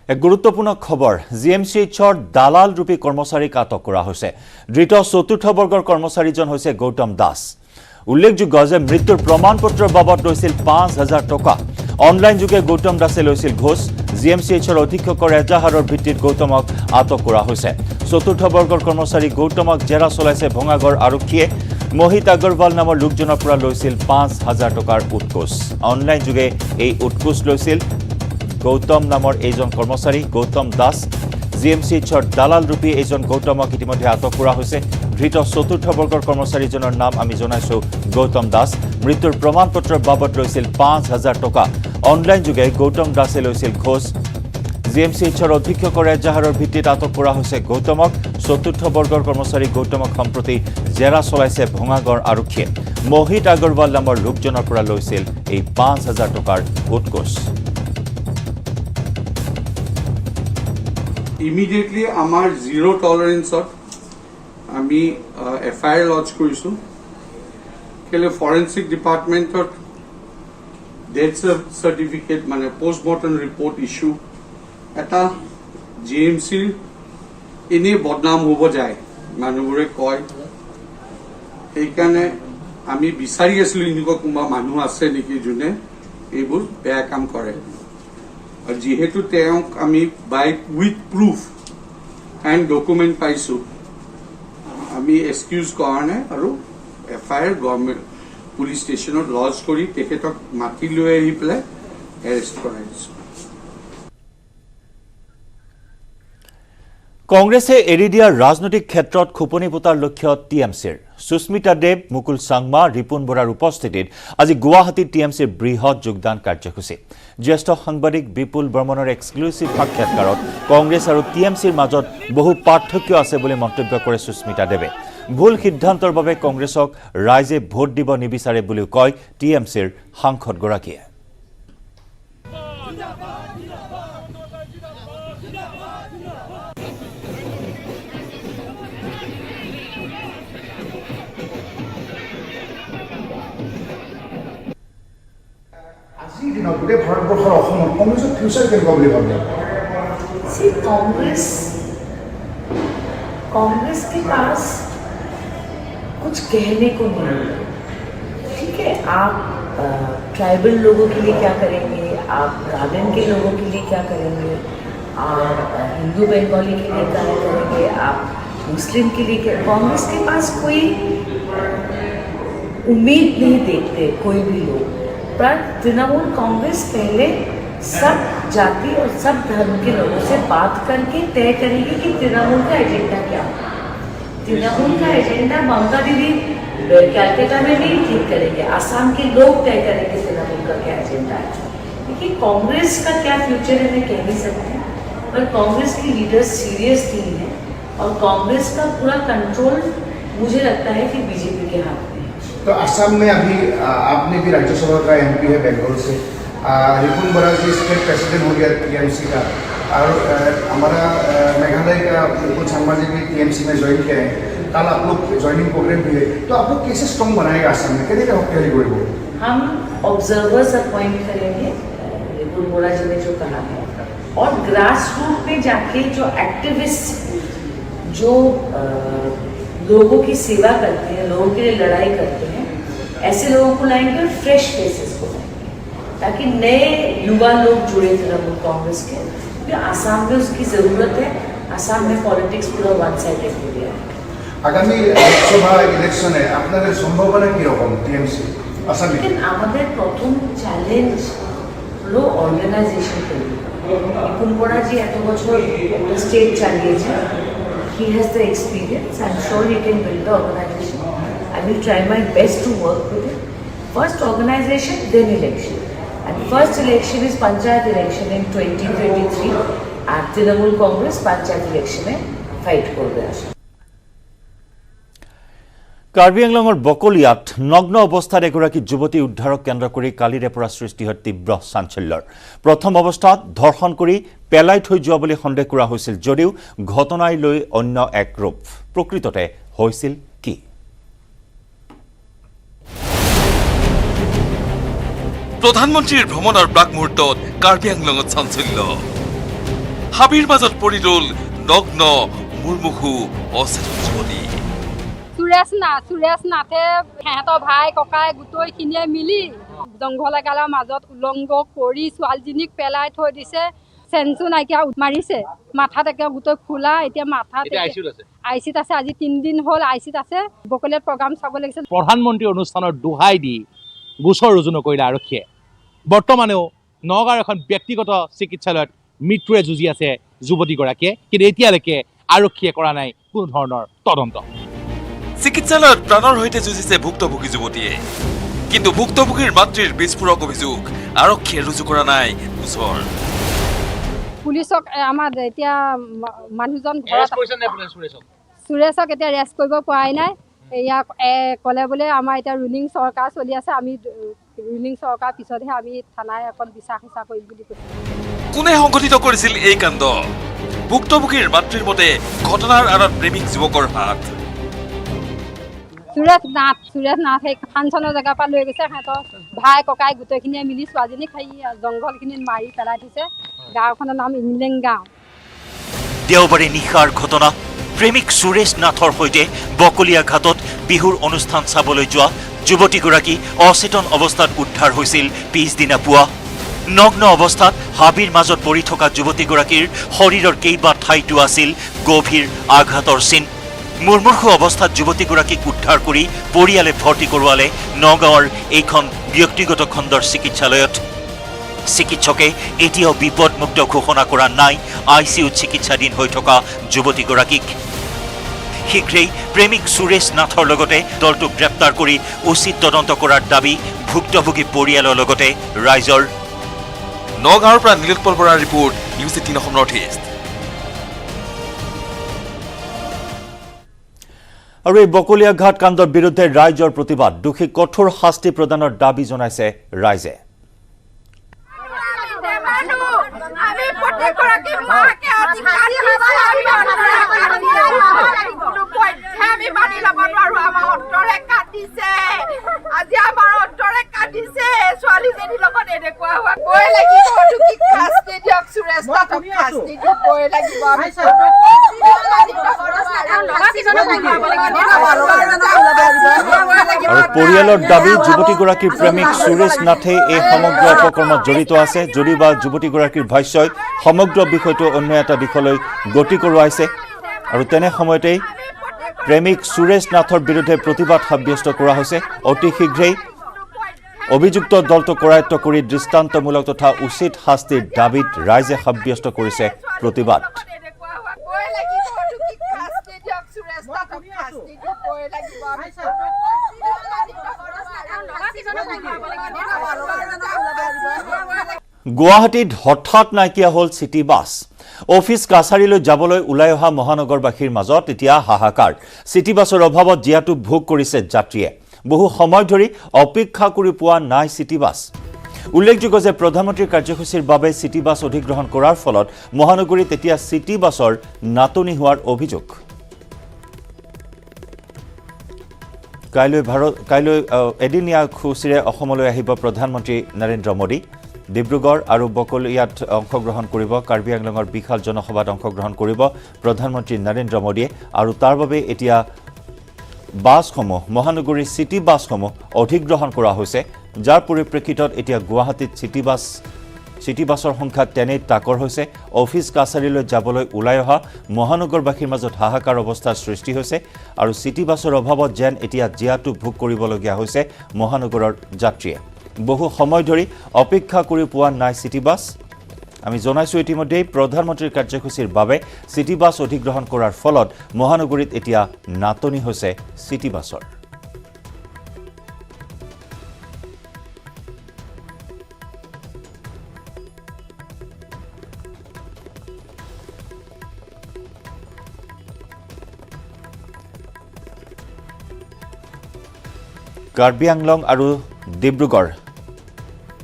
এক গুৰুত্বপূৰ্ণ খবৰ জিএমচিএইচৰ দালাল ৰূপী কৰ্মচাৰীক আটক কৰা হৈছে ধৃত চতুৰ্থ বৰ্গৰ কৰ্মচাৰীজন হৈছে গৌতম দাস উল্লেখযোগ্য যে মৃত্যুৰ প্ৰমাণপত্ৰৰ বাবদ লৈছিল ৫,০০০ টকা অনলাইন যোগে গৌতম দাসে লৈছিল ঘোষ জিএমচিএইচৰ অধীক্ষকৰ এজাহাৰৰ ভিত্তিত গৌতমক আটক কৰা হৈছে চতুৰ্থ বৰ্গৰ কৰ্মচাৰী গৌতমক জেৰা চলাইছে ভঙাগড় আৰক্ষীয়ে মোহিত আগৰৱাল নামৰ লোকজনৰ পৰা লৈছিল ৫,০০০ টকাৰ উৎকোচ অনলাইন যোগে এই উৎকোচ লৈছিল গৌতম নামৰ এইজন কৰ্মচাৰী গৌতম দাস জিএমচিএইচৰ দালাল ৰূপী এইজন গৌতমক ইতিমধ্যে আটক কৰা হৈছে ধৃত চতুৰ্থ বৰ্গৰ কৰ্মচাৰীজনৰ নাম আমি জনাইছো গৌতম দাস মৃত্যুৰ প্ৰমাণপত্ৰৰ বাবদ লৈছিল ৫,০০০ টকা অনলাইন যোগে গৌতম দাসে লৈছিল ঘোষ জিএমচিএইচৰ অধীক্ষকৰ এজাহাৰৰ ভিত্তিত আটক কৰা হৈছে গৌতমক চতুৰ্থ বৰ্গৰ কৰ্মচাৰী গৌতমক সম্প্ৰতি জেৰা চলাইছে ভঙাগড় আৰক্ষীয়ে মোহিত আগৰৱাল নামৰ লোকজনৰ পৰা লৈছিল এই ৫,০০০ টকাৰ উৎকোচ Immediately আমাৰ জিৰো টলাৰেন্সত আমি এফআইআৰ লঞ্চ কৰিছো কেলে ফৰেনসিক ডিপাৰ্টমেন্টত ডেথ সাৰ্টিফিকেট মানে পোষ্টমৰ্টম ৰিপৰ্ট ইস্যু এটা জিএমচিৰ এনে বদনাম হ'ব যায় মানুহবোৰে কয় সেইকাৰণে আমি বিচাৰি আছিলো এনেকুৱা কোনোবা মানুহ আছে নেকি যোনে এইবোৰ বেয়া কাম কৰে और जेहेतु তেওঁক আমি বাই উইথ প্ৰুফ এণ্ড ডকুমেণ্ট পাইছো আমি এক্সকিউজ কৰা নাই আৰু এফআইআৰ গভৰ্ণমেণ্ট পুলিচ ষ্টেচনত লজ কৰি তেখেতক মাতি লৈ আহি পেলাই এৰেষ্ট কৰাইছো কংগ্ৰেছে এৰি দিয়া ৰাজনৈতিক ক্ষেত্ৰত খুপনি পোতাৰ লক্ষ্য টিএমচিৰ সুস্মিতা দেৱ মুকুল চাংমা ৰিপুন বৰাৰ উপস্থিতিত আজি গুৱাহাটীত টিএমচিৰ বৃহৎ যোগদান কাৰ্যসূচী জ্যেষ্ঠ সাংবাদিক বিপুল বৰ্মনৰ এক্সক্লুচিভ সাক্ষাৎকাৰত কংগ্ৰেছ আৰু টিএমচিৰ মাজত বহু পাৰ্থক্য আছে বুলি মন্তব্য কৰে সুস্মিতা দেৱে ভুল সিদ্ধান্তৰ বাবে কংগ্ৰেছক ৰাইজে ভোট দিব নিবিচাৰে বুলিও কয় টিএমচিৰ সাংসদগৰাকীয়ে See, ভাৰতবৰ্ষৰ অসমত কংগ্ৰেছৰ ফিউচাৰ কেনেকুৱা বুলি ভাবে कांग्रेस के पास कुछ कहने को नहीं है ठीक है आप ट्राइबल लोगों के लिए क्या करेंगे आप गार्डन के लोगों के लिए क्या करेंगे आप हिंदू बंगाली के लिए क्या करेंगे आप मुस्लिम के लिए क्या कांग्रेस के पास कोई उम्मीद नहीं देखते कोई भी लोग पर तृणमूल कांग्रेस पहले सब जाति और सब धर्म के लोगों से बात करके तय करेगी कि तृणमूल का एजेंडा क्या है तृणमूल का एजेंडा ममता दीदी कैलकाटा में नहीं ठीक करेंगे आसाम के लोग तय करेंगे तृणमूल का क्या एजेंडा है देखिए कांग्रेस का क्या फ्यूचर है मैं कह नहीं सकती पर कांग्रेस की लीडर्स सीरियस नहीं है और कांग्रेस का पूरा कंट्रोल मुझे लगता है कि बीजेपी के हाथ में तो असम में अभी आपने भी राज्यसभा का एमपी है बेंगलोर से रिपुन बोरा जी स्टेट प्रेसिडेंट हो गया टीएमसी का और हमारा मेघालय का मुकुल शर्मा जी भी टीएमसी में ज्वाइन किए हैं कल आप लोग ज्वाइनिंग प्रोग्राम भी है तो आप लोग कैसे स्ट्रॉन्ग बनाएगा असम में कैसे क्या हम ऑब्जर्वर्स अपॉइंट करेंगे रिपुन बोरा जी ने जो कहा है और ग्रास रूट में जाके जो एक्टिविस्ट जो लोगों की सेवा करते हैं लोगों के लिए लड़ाई करते हैं ऐसे लोगों को लाएंगे और फ्रेश फेसेस को लाएंगे ताकि नए युवा लोग जुड़े तृणमूल कांग्रेस के क्योंकि आसाम में उसकी ज़रूरत है आसाम में पॉलिटिक्स पूरा वन साइडेड हो गया है आगामी लोकसभा इलेक्शन है আপনাদের সম্ভাবনা কি রকম টিএমসি আসামে लेकिन আমাদের প্রথম চ্যালেঞ্জ হলো অর্গানাইজেশন তৈরি রিপুন বরা জি এত বছর স্টেট চালিয়েছেন he has the experience I'm sure he can build the organization I will try my best to work with him first organization then election and first election is panchayat election in 2023 and Trinamool Congress panchayat election mein fight korbe ashe Karbi আংলঙৰ বকলিয়াত নগ্ন অৱস্থাত এগৰাকী যুৱতী উদ্ধাৰক কেন্দ্ৰ কৰি কালিৰে পৰা সৃষ্টি হয় তীব্ৰ চাঞ্চল্যৰ প্ৰথম অৱস্থাত ধৰ্ষণ কৰি পেলাই থৈ যোৱা বুলি সন্দেহ কৰা হৈছিল যদিও ঘটনাই লৈ অন্য এক ৰূপ প্ৰকৃততে হৈছিল কি প্ৰধানমন্ত্ৰীৰ ভ্ৰমণৰ প্ৰাক মুহূৰ্তত কাৰ্বি আংলঙত চাঞ্চল্য হাবিৰ মাজত পৰি ৰল নগ্ন মুৰ্মুহু অচেতন যুৱতী। সুৰেশ নাথে সিহঁতৰ ভাই ককাই গোটেইখিনিয়ে মিলি জংঘল এগালৰ মাজত উলংগ কৰি ছোৱালীজনীক পেলাই থৈ দিছে। চেঞ্চু নাইকিয়া মাৰিছে, মাথাত একে গোটেই ফুলা, এতিয়া মাথাত আইচিত আছে। আজি 3 দিন হ'ল আইচিত আছে। বকলিয়াত প্ৰগ্ৰাম চাব লাগিছিল। প্ৰধানমন্ত্ৰী অনুষ্ঠানৰ দোহাই দি গোচৰ ৰুজু নকৰিলে আৰক্ষীয়ে। বৰ্তমানেও নগাঁৱৰ এখন ব্যক্তিগত চিকিৎসালয়ত মৃত্যুৰে যুঁজি আছে যুৱতীগৰাকীয়ে, কিন্তু এতিয়ালৈকে আৰক্ষীয়ে কৰা নাই কোনো ধৰণৰ তদন্ত। চিকিৎসালয়ত প্ৰাণৰ সৈতে যুঁজিছে ভুক্তভোগী যুৱতীয়ে, কিন্তু ভুক্তভোগীৰ মাতৃৰ বিস্ফোৰক অভিযোগ আৰক্ষীয়ে ৰুজু কৰা নাই গোচৰ। পুলিচক আমাৰ এতিয়া মানুহজন সুৰেশক এতিয়া ৰেষ্ট কৰিব পৰাই নাই। ইয়াক ক'লে বোলে আমাৰ এতিয়া ৰুলিং চৰকাৰ চলি আছে, আমি ৰুলিং চৰকাৰ পিছতহে আমি থানাই অকণ বিচাৰ খোচা কৰিম বুলি কৈছে। কোনে সংঘটিত কৰিছিল এই কাণ্ড? ভুক্তভোগীৰ মাতৃৰ মতে ঘটনাৰ আঁৰত প্ৰেমিক যুৱকৰ হাত। সুৰেশ নাথ সেই ফাংচনৰ জেগাৰ পৰা লৈ গৈছে। সিহঁতৰ ভাই ককাই গোটেইখিনিয়ে মিলি ছোৱালীজনীক সেই জংঘলখিনিত মাৰি পেলাই দিছে। গাঁওখনৰ নাম ইংলেং গাঁও। দেওবাৰে নিশাৰ ঘটনা। প্ৰেমিক সুৰেশ নাথৰ সৈতে বকলিয়া ঘাটত বিহুৰ অনুষ্ঠান চাবলৈ যোৱা যুৱতীগৰাকী অচেতন অৱস্থাত উদ্ধাৰ হৈছিল পিছদিনা পুৱা। নগ্ন অৱস্থাত হাবিৰ মাজত পৰি থকা যুৱতীগৰাকীৰ শৰীৰৰ কেইবা ঠাইতো আছিল গভীৰ আঘাতৰ চিন। মুৰ্মুৰ্ষু অৱস্থাত যুৱতীগৰাকীক উদ্ধাৰ কৰি পৰিয়ালে ভৰ্তি কৰোৱালে নগাঁৱৰ এইখন ব্যক্তিগত খণ্ডৰ চিকিৎসালয়ত। চিকিৎসকে এতিয়াও বিপদমুক্ত ঘোষণা কৰা নাই ICUত চিকিৎসাধীন হৈ থকা যুৱতীগৰাকীক। শীঘ্ৰেই প্ৰেমিক সুৰেশ নাথৰ লগতে দলটোক গ্ৰেপ্তাৰ কৰি উচিত তদন্ত কৰাৰ দাবী ভুক্তভোগী পৰিয়ালৰ লগতে ৰাইজৰ। নগাঁৱৰ পৰা নীলোৎপল বৰাৰ report, news 18 Assam north east. আৰু এই বকলিয়া ঘাট কাণ্ডৰ বিৰুদ্ধে ৰাইজৰ প্ৰতিবাদ। দোষীক কঠোৰ শাস্তি প্ৰদানৰ দাবী জনাইছে ৰাইজে। আৰু পৰিয়ালৰ দাবী, যুৱতীগৰাকীৰ প্ৰেমিক সুৰেশ নাথে এই সমগ্ৰ অপকৰ্মত জড়িত আছে। যদিওবা যুৱতীগৰাকীৰ ভাষ্যই সমগ্ৰ বিষয়টো অন্য এটা দিশলৈ গতি কৰোৱাইছে। আৰু তেনে সময়তেই প্ৰেমিক সুৰেশ নাথৰ বিৰুদ্ধে প্ৰতিবাদ সাব্যস্ত কৰা হৈছে। অতি শীঘ্ৰেই অভিযুক্ত দলটোক কৰায়ত্ব কৰি দৃষ্টান্তমূলক তথা উচিত শাস্তিৰ দাবীত ৰাইজে সাব্যস্ত কৰিছে প্ৰতিবাদ। গুৱাহাটীত হঠাৎ নাইকিয়া হ'ল চিটি বাছ। অফিচ কাছাৰীলৈ যাবলৈ ওলাই অহা মহানগৰবাসীৰ মাজত এতিয়া হাহাকাৰ। চিটি বাছৰ অভাৱত জীয়াতু ভোগ কৰিছে যাত্ৰীয়ে। বহু সময় ধৰি অপেক্ষা কৰি পোৱা নাই চিটি বাছ। উল্লেখযোগ্য যে প্ৰধানমন্ত্ৰীৰ কাৰ্যসূচীৰ বাবে চিটি বাছ অধিগ্ৰহণ কৰাৰ ফলত মহানগৰীত এতিয়া চিটি বাছৰ নাটনি হোৱাৰ অভিযোগ। কাইলৈ এদিনীয়া সূচীৰে অসমলৈ আহিব প্ৰধানমন্ত্ৰী নৰেন্দ্ৰ মোদী। ডিব্ৰুগড় আৰু বকলিয়াত অংশগ্ৰহণ কৰিব। কাৰ্বি আংলঙৰ বিশাল জনসভাত অংশগ্ৰহণ কৰিব প্ৰধানমন্ত্ৰী নৰেন্দ্ৰ মোদীয়ে। আৰু তাৰ বাবে এতিয়া বাছসমূহ, মহানগৰীৰ চিটি বাছসমূহ অধিগ্ৰহণ কৰা হৈছে, যাৰ পৰিপ্ৰেক্ষিতত এতিয়া গুৱাহাটীত চিটি বাছৰ সংখ্যা তেনেই তাকৰ হৈছে। অফিচ কাছাৰীলৈ যাবলৈ ওলাই অহা মহানগৰবাসীৰ মাজত হাহাকাৰ অৱস্থাৰ সৃষ্টি হৈছে। আৰু চিটি বাছৰ অভাৱত যেন এতিয়া জীয়াতু ভোগ কৰিবলগীয়া হৈছে মহানগৰৰ যাত্ৰীয়ে। বহু সময় ধৰি অপেক্ষা কৰি পোৱা নাই চিটি বাছ। আমি জনাইছোঁ ইতিমধ্যেই প্ৰধানমন্ত্ৰীৰ কাৰ্যসূচীৰ বাবে চিটি বাছ অধিগ্ৰহণ কৰাৰ ফলত মহানগৰীত এতিয়া নাটনি হৈছে চিটি বাছৰ। কাৰ্বি আংলং আৰু ডিব্ৰুগড়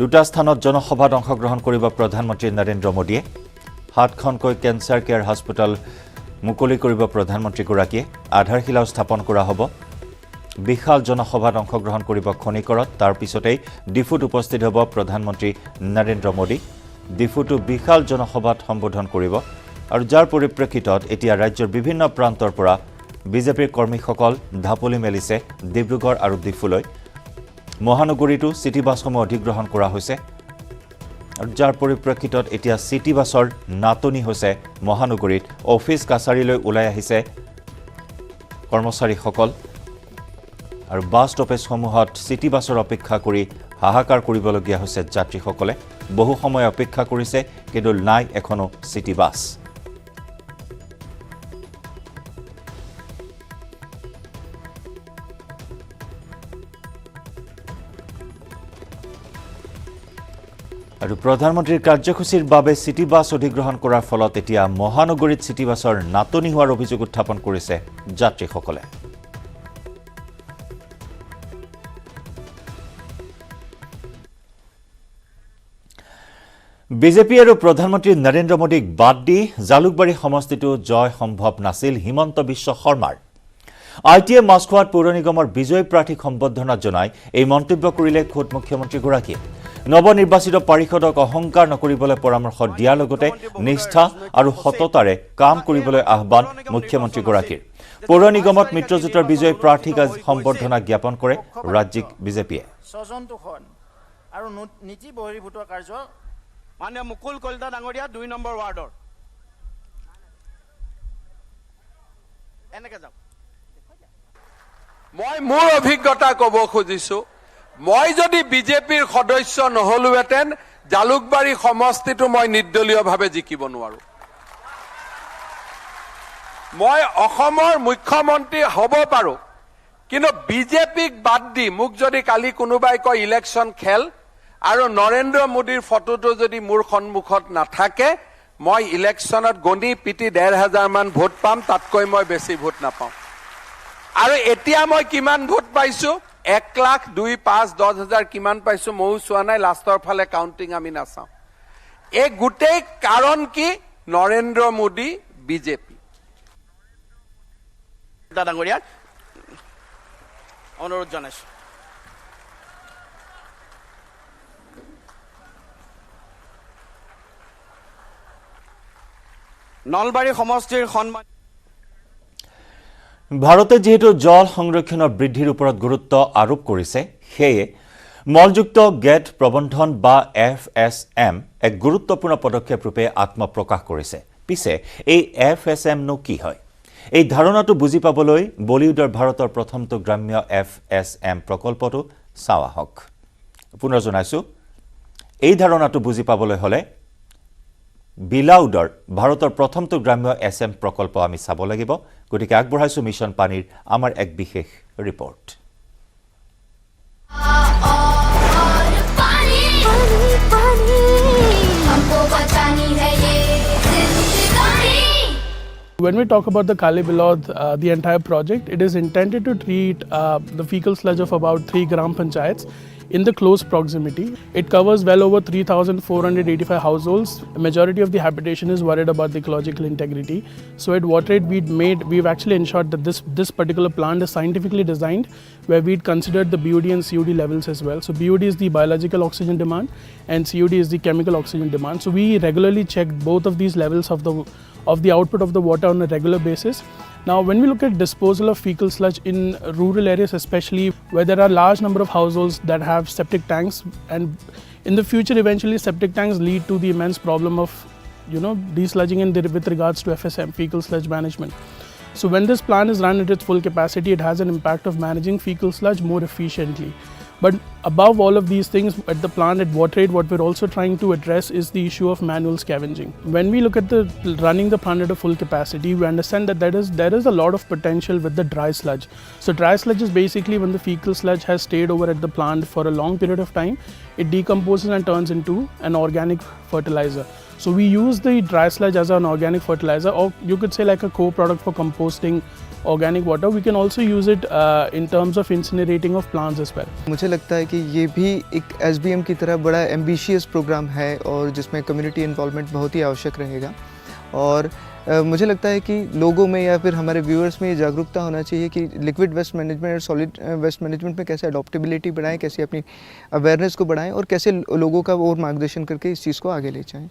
দুটা স্থানত জনসভাত অংশগ্ৰহণ কৰিব প্ৰধানমন্ত্ৰী নৰেন্দ্ৰ মোদীয়ে। 7খনকৈ কেঞ্চাৰ কেয়াৰ হাস্পতাল মুকলি কৰিব প্ৰধানমন্ত্ৰীগৰাকীয়ে। আধাৰশিলাও স্থাপন কৰা হ'ব। বিশাল জনসভাত অংশগ্ৰহণ কৰিব খনিকৰত। তাৰ পিছতেই ডিফুত উপস্থিত হ'ব প্ৰধানমন্ত্ৰী নৰেন্দ্ৰ মোদী। ডিফুটো বিশাল জনসভাত সম্বোধন কৰিব আৰু যাৰ পৰিপ্ৰেক্ষিতত এতিয়া ৰাজ্যৰ বিভিন্ন প্ৰান্তৰ পৰা বিজেপিৰ কৰ্মীসকল ঢাপলি মেলিছে ডিব্ৰুগড় আৰু ডিফুলৈ মহানগৰীতো চিটি বাছসমূহ অধিগ্ৰহণ কৰা হৈছে আৰু যাৰ পৰিপ্ৰেক্ষিতত এতিয়া চিটি বাছৰ নাটনি হৈছে মহানগৰীত অফিচ কাছাৰীলৈ ওলাই আহিছে কৰ্মচাৰীসকল আৰু বাছ ষ্টপেজসমূহত চিটি বাছৰ অপেক্ষা কৰি হাহাকাৰ কৰিবলগীয়া হৈছে যাত্ৰীসকলে বহু সময় অপেক্ষা কৰিছে কিন্তু নাই এখনো চিটি বাছ আৰু প্ৰধানমন্ত্ৰীৰ কাৰ্যসূচীৰ বাবে চিটি বাছ অধিগ্ৰহণ কৰাৰ ফলত এতিয়া মহানগৰীত চিটি বাছৰ নাটনি হোৱাৰ অভিযোগ উত্থাপন কৰিছে যাত্ৰীসকলে বিজেপি আৰু প্ৰধানমন্ত্ৰী নৰেন্দ্ৰ মোদীক বাদ দি জালুকবাৰী সমষ্টিটো জয় সম্ভৱ নাছিল হিমন্ত বিশ্ব শৰ্মাৰ আইটিএ মাছখোৱাত পৌৰ নিগমৰ বিজয়ী প্ৰাৰ্থীক সম্বৰ্ধনা জনাই এই মন্তব্য কৰিলে খোদ মুখ্যমন্ত্ৰীগৰাকীয়ে নৱনিৰ্বাচিত পাৰিষদক অহংকাৰ নকৰিবলৈ পৰামৰ্শ দিয়াৰ লগতে নিষ্ঠা আৰু সততাৰে কাম কৰিবলৈ আহ্বান মুখ্যমন্ত্ৰীগৰাকীৰ পৌৰ নিগমত মিত্ৰজোঁটৰ বিজয়ী প্ৰাৰ্থীক সম্বৰ্ধনা জ্ঞাপন কৰে ৰাজ্যিক বিজেপিয়ে আৰু নীতি বহিৰ্ভূত কাৰ্য মাননীয় মুকুল কলিতা ডাঙৰীয়া 2 নম্বৰ ৱাৰ্ডৰ এনেকে যাওক মই মোৰ অভিজ্ঞতা ক'ব খুজিছো মই যদি বিজেপিৰ সদস্য নহলুহেতেন জালুকবাৰী সমষ্টিটো মই নিৰ্দলীয়ভাৱে জিকিব নোৱাৰো মই অসমৰ মুখ্যমন্ত্ৰী হ'ব পাৰো কিন্তু বিজেপিক বাদ দি মোক যদি কালি কোনোবাই কয় ইলেকশ্যন খেল আৰু নৰেন্দ্ৰ মোদীৰ ফটোটো যদি মোৰ সন্মুখত নাথাকে মই ইলেকশ্যনত গণি পিটি 1,500 মান ভোট পাম তাতকৈ মই বেছি ভোট নাপাম আৰু এতিয়া মই কিমান ভোট পাইছো 1 লাখ 2 5 10 হাজাৰ কিমান পাইছো ময়ো চোৱা নাই লাষ্টৰ ফালে কাউন্টিং আমি নাচাওঁ এই গোটেই কাৰণ কি নৰেন্দ্ৰ মোদী বিজেপি ডাঙৰীয়া অনুৰোধ জনাইছো নলবাৰী সমষ্টিৰ সন্মান ভাৰতে যেহেতু জল সংৰক্ষণৰ বৃদ্ধিৰ ওপৰত গুৰুত্ব আৰোপ কৰিছে সেয়ে মলযুক্ত গেট প্ৰবন্ধন বা FSM এক গুৰুত্বপূৰ্ণ পদক্ষেপ ৰূপে আত্মপ্ৰকাশ কৰিছে পিছে এই FSM নো কি হয় এই ধাৰণাটো বুজি পাবলৈ বলিউডৰ ভাৰতৰ প্ৰথমটো গ্ৰাম্য FSM প্ৰকল্পটো চাৱা হওক পুনৰ জনাইছো এই ধাৰণাটো বুজি পাবলৈ হলে বিলাউডৰ ভাৰতৰ প্ৰথমটো গ্ৰাম্য SM প্ৰকল্প আমি চাব লাগিব গতিকে আগবঢ়াইছো মিছন পানীৰ আমাৰ এক বিশেষ report When we talk about the Kali-Bilod, the entire project, it is intended to treat the fecal sludge of about 3 gram panchayats in the close proximity. It covers well over 3,485 households. A majority of the habitation is worried about the ecological integrity. So at WaterAid, we've actually ensured that this particular plant is scientifically designed where we'd considered the BOD and COD levels as well. So BOD is the biological oxygen demand and COD is the chemical oxygen demand. So we regularly check both of these levels of the output of the water on a regular basis. Now, when we look at disposal of fecal sludge in rural areas, especially where there are large number of households that have septic tanks, and in the future, eventually septic tanks lead to the immense problem of, desludging with regards to FSM, fecal sludge management. So when this plant is run at its full capacity, it has an impact of managing fecal sludge more efficiently. But above all of these things, at the plant at WaterAid, what we're also trying to address is the issue of manual scavenging. When we look at running the plant at a full capacity, we understand that there is a lot of potential with the dry sludge. So dry sludge is basically when the fecal sludge has stayed over at the plant for a long period of time, it decomposes and turns into an organic fertilizer. So we use the dry sludge as an organic fertilizer, or you could say like a co-product for composting organic water. We can also use it in terms of incinerating of plants as well. मुझे लगता है कि ये भी एक SBM की तरह बड़ा ambitious programme है और जिसमें कम्युनिटी इन्वॉल्वमेंट बहुत ही आवश्यक रहेगा और मुझे लगता है कि लोगों में या फिर हमारे व्यूअर्स में ये जागरूकता होना चाहिए कि लिक्विड वेस्ट मैनेजमेंट और सॉलिड वेस्ट मैनेजमेंट में कैसे अडॉप्टेबिलिटी बढ़ाएं, कैसे अपनी अवेयरनेस को बढ़ाएं और कैसे लोगों का और मार्गदर्शन करके इस चीज़ को आगे ले जाएं।